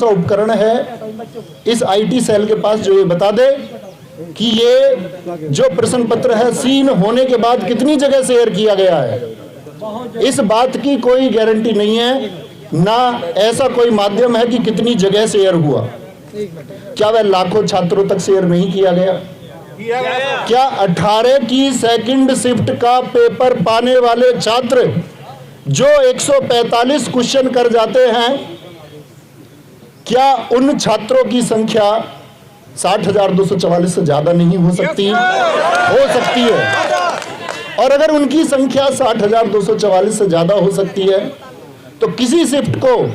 सा उपकरण है इस आईटी सेल के पास जो ये बता दे कि ये जो प्रश्न पत्र है सीन होने के बाद कितनी जगह शेयर किया गया है। इस बात की कोई गारंटी नहीं है, ना ऐसा कोई माध्यम है कि कितनी जगह शेयर हुआ। क्या वह लाखों छात्रों तक शेयर नहीं किया गया? क्या 18 की सेकंड शिफ्ट का पेपर पाने वाले छात्र जो 145 क्वेश्चन कर जाते हैं, क्या उन छात्रों की संख्या 60,244 से ज्यादा नहीं हो सकती? हो सकती है। और अगर उनकी संख्या 60,244 से ज्यादा हो सकती है तो किसी शिफ्ट को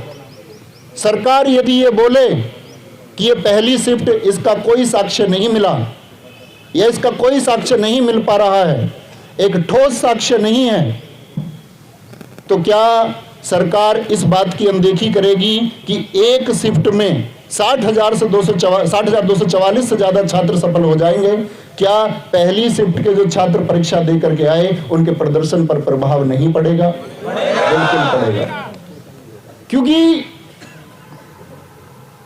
सरकार यदि ये बोले कि ये पहली शिफ्ट, इसका कोई साक्ष्य नहीं मिला या इसका कोई साक्ष्य नहीं मिल पा रहा है, एक ठोस साक्ष्य नहीं है, तो क्या सरकार इस बात की अनदेखी करेगी कि एक शिफ्ट में 60,244 से ज्यादा छात्र सफल हो जाएंगे? क्या पहली शिफ्ट के जो छात्र परीक्षा दे करके आए उनके प्रदर्शन पर प्रभाव नहीं पड़ेगा? बिल्कुल पड़ेगा। क्योंकि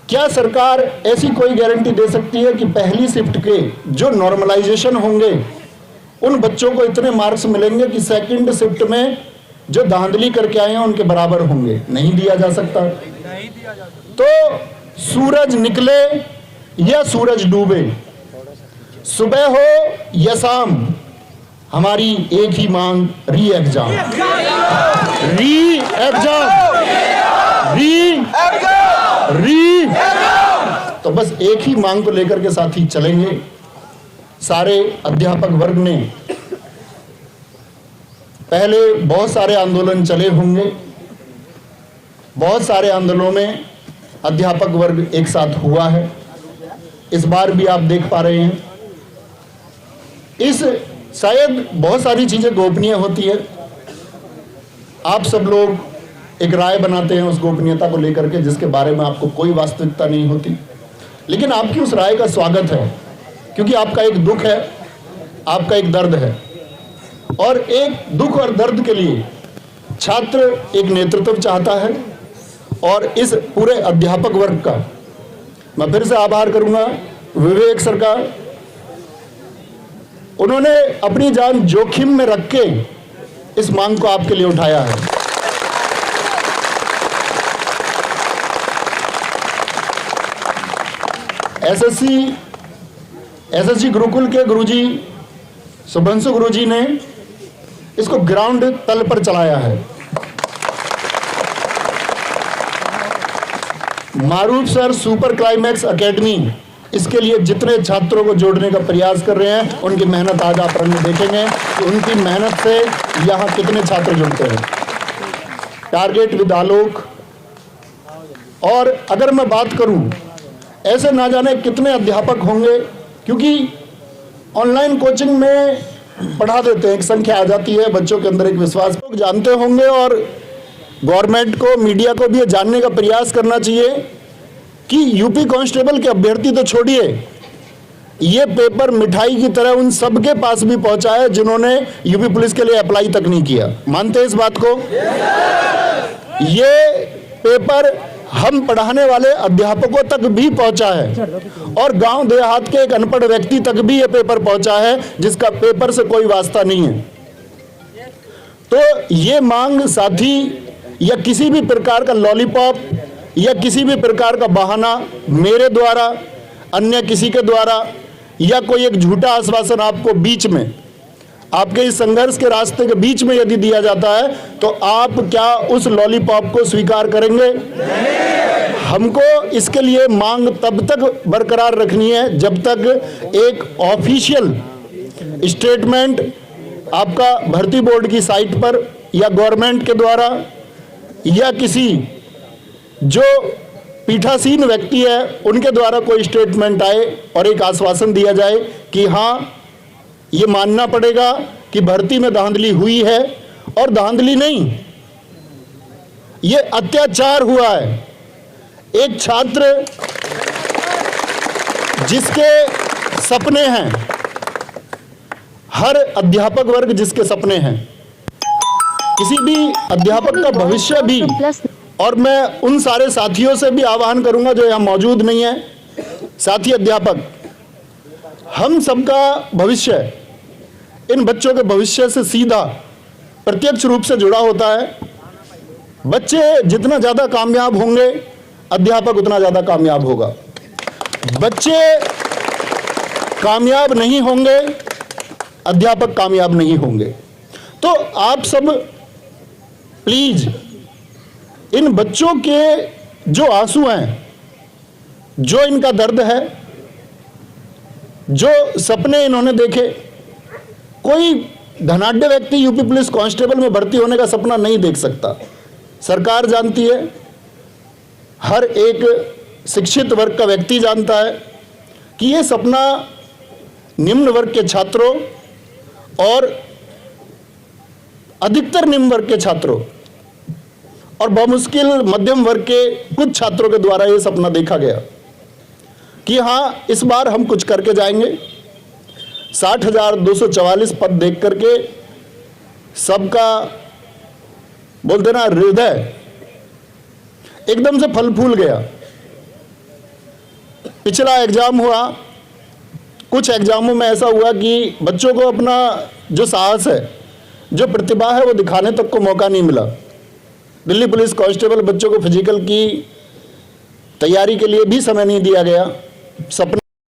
क्या सरकार ऐसी कोई गारंटी दे सकती है कि पहली शिफ्ट के जो नॉर्मलाइजेशन होंगे उन बच्चों को इतने मार्क्स मिलेंगे कि सेकंड शिफ्ट में जो धांधली करके आए हैं उनके बराबर होंगे? नहीं दिया जा सकता। तो सूरज निकले या सूरज डूबे, सुबह हो या शाम, हमारी एक ही मांग, री एग्जाम, री एग्जाम, री। तो बस एक ही मांग को लेकर के साथ ही चलेंगे। सारे अध्यापक वर्ग ने पहले बहुत सारे आंदोलन चले होंगे, बहुत सारे आंदोलनों में अध्यापक वर्ग एक साथ हुआ है। इस बार भी आप देख पा रहे हैं, इस शायद बहुत सारी चीजें गोपनीय होती है, आप सब लोग एक राय बनाते हैं उस गोपनीयता को लेकर के जिसके बारे में आपको कोई वास्तविकता नहीं होती, लेकिन आपकी उस राय का स्वागत है क्योंकि आपका एक दुख है, आपका एक दर्द है, और एक दुख और दर्द के लिए छात्र एक नेतृत्व चाहता है। और इस पूरे अध्यापक वर्ग का मैं फिर से आभार करूंगा विवेक सर का, उन्होंने अपनी जान जोखिम में रख के इस मांग को आपके लिए उठाया है। एसएससी गुरुकुल के गुरुजी शुभंशु गुरुजी ने इसको ग्राउंड तल पर चलाया है। मारूफ सर सुपर क्लाइमैक्स एकेडमी इसके लिए जितने छात्रों को जोड़ने का प्रयास कर रहे हैं, उनकी मेहनत आज आप रंग देखेंगे कि उनकी मेहनत से यहाँ कितने छात्र जुड़ते हैं। टारगेट विद आलोक। और अगर मैं बात करूं, ऐसे ना जाने कितने अध्यापक होंगे, क्योंकि ऑनलाइन कोचिंग में पढ़ा देते हैं, एक संख्या आ जाती है, बच्चों के अंदर एक विश्वास, लोग जानते होंगे। और गवर्नमेंट को, मीडिया को भी ये जानने का प्रयास करना चाहिए कि यूपी कांस्टेबल के अभ्यर्थी तो छोड़िए, ये पेपर मिठाई की तरह उन सब के पास भी पहुंचा है जिन्होंने यूपी पुलिस के लिए अप्लाई तक नहीं किया। मानते हैं इस बात को? ये पेपर हम पढ़ाने वाले अध्यापकों तक भी पहुंचा है और गांव देहात के एक अनपढ़ व्यक्ति तक भी ये पेपर पहुंचा है जिसका पेपर से कोई वास्ता नहीं है। तो ये मांग साथी या किसी भी प्रकार का लॉलीपॉप या किसी भी प्रकार का बहाना मेरे द्वारा, अन्य किसी के द्वारा, या कोई एक झूठा आश्वासन आपको बीच में, आपके इस संघर्ष के रास्ते के बीच में यदि दिया जाता है तो आप क्या उस लॉलीपॉप को स्वीकार करेंगे? हमको इसके लिए मांग तब तक बरकरार रखनी है जब तक एक ऑफिशियल स्टेटमेंट आपका भर्ती बोर्ड की साइट पर या गवर्नमेंट के द्वारा या किसी जो पीठासीन व्यक्ति है उनके द्वारा कोई स्टेटमेंट आए और एक आश्वासन दिया जाए कि हाँ, ये मानना पड़ेगा कि भर्ती में धांधली हुई है, और धांधली नहीं, ये अत्याचार हुआ है। एक छात्र जिसके सपने हैं, हर अध्यापक वर्ग जिसके सपने हैं, किसी भी अध्यापक का भविष्य भी और मैं उन सारे साथियों से भी आह्वान करूंगा जो यहाँ मौजूद नहीं है, साथी अध्यापक, हम सबका भविष्य इन बच्चों के भविष्य से सीधा प्रत्यक्ष रूप से जुड़ा होता है। बच्चे जितना ज़्यादा कामयाब होंगे, अध्यापक उतना ज़्यादा कामयाब होगा। बच्चे कामयाब नहीं होंगे, अध्यापक कामयाब नहीं होंगे। तो आप सब प्लीज इन बच्चों के जो आंसू हैं, जो इनका दर्द है, जो सपने इन्होंने देखे, कोई धनाढ्य व्यक्ति यूपी पुलिस कांस्टेबल में भर्ती होने का सपना नहीं देख सकता। सरकार जानती है, हर एक शिक्षित वर्ग का व्यक्ति जानता है कि ये सपना निम्न वर्ग के छात्रों और अधिकतर निम्न वर्ग के छात्रों और बहुमुश्किल मध्यम वर्ग के कुछ छात्रों के द्वारा ये सपना देखा गया कि हाँ, इस बार हम कुछ करके जाएंगे। 60,244 पद देख करके सबका बोलते ना हृदय एकदम से फल फूल गया। पिछला एग्जाम हुआ, कुछ एग्जामों में ऐसा हुआ कि बच्चों को अपना जो साहस है, जो प्रतिभा है, वो दिखाने तक को मौका नहीं मिला। दिल्ली पुलिस कांस्टेबल बच्चों को फिजिकल की तैयारी के लिए भी समय नहीं दिया गया। सपने